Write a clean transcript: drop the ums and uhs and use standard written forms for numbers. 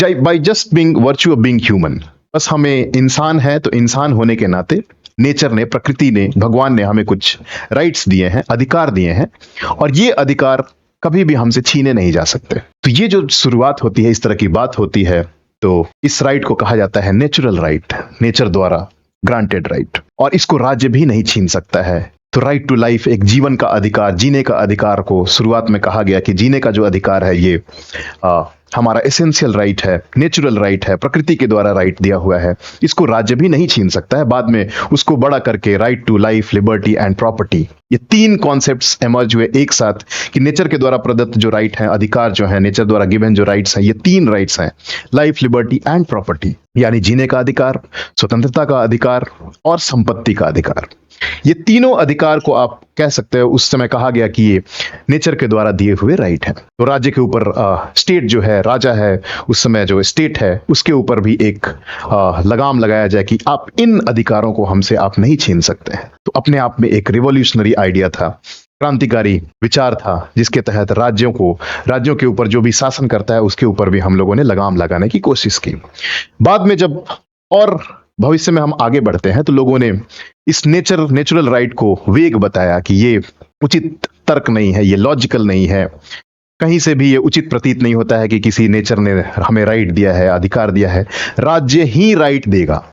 By just being virtue of being human, बस हमें इंसान है तो इंसान होने के नाते नेचर ने, प्रकृति ने, भगवान ने हमें कुछ राइट्स दिए हैं, अधिकार दिए हैं, और ये अधिकार कभी भी हमसे छीने नहीं जा सकते। तो ये जो शुरुआत होती है, इस तरह की बात होती है, तो इस राइट को कहा जाता है नेचुरल राइट, नेचर द्वारा ग्रांटेड राइट, और इसको राज्य भी नहीं छीन सकता है। तो राइट टू लाइफ, एक जीवन का अधिकार, जीने का अधिकार को शुरुआत में कहा गया कि जीने का जो अधिकार है ये हमारा एसेंशियल राइट है, नेचुरल राइट है, प्रकृति के द्वारा राइट दिया हुआ है, इसको राज्य भी नहीं छीन सकता है। बाद में उसको बड़ा करके right to life, liberty and property, ये तीन कॉन्सेप्ट्स एमर्ज हुए एक साथ कि नेचर के द्वारा प्रदत्त जो राइट है, अधिकार जो है, नेचर द्वारा गिवन जो राइट्स हैं, ये तीन राइट्स हैं, लाइफ, लिबर्टी एंड प्रॉपर्टी, यानी जीने का अधिकार, स्वतंत्रता का अधिकार और संपत्ति का अधिकार। ये तीनों अधिकार को आप कह सकते हो उस समय कहा गया कि ये नेचर के द्वारा दिए हुए राइट हैं। तो राज्य के ऊपर स्टेट जो है, राजा है, उस समय जो स्टेट है उसके ऊपर भी एक लगाम लगाया जाए कि आप इन अधिकारों को हमसे आप नहीं छीन सकते हैं। तो अपने आप में एक रिवॉल्यूशनरी आइडिया था, क्रांतिकारी विचार था, जिसके तहत राज्यों के ऊपर जो भी शासन करता है उसके ऊपर भी हम लोगों ने लगाम लगाने की कोशिश की। बाद में जब और भविष्य में हम आगे बढ़ते हैं तो लोगों ने इस नेचुरल राइट को वेग बताया कि ये उचित तर्क नहीं है, ये लॉजिकल नहीं है, कहीं से भी ये उचित प्रतीत नहीं होता है कि किसी नेचर ने हमें राइट दिया है, अधिकार दिया है, राज्य ही राइट देगा।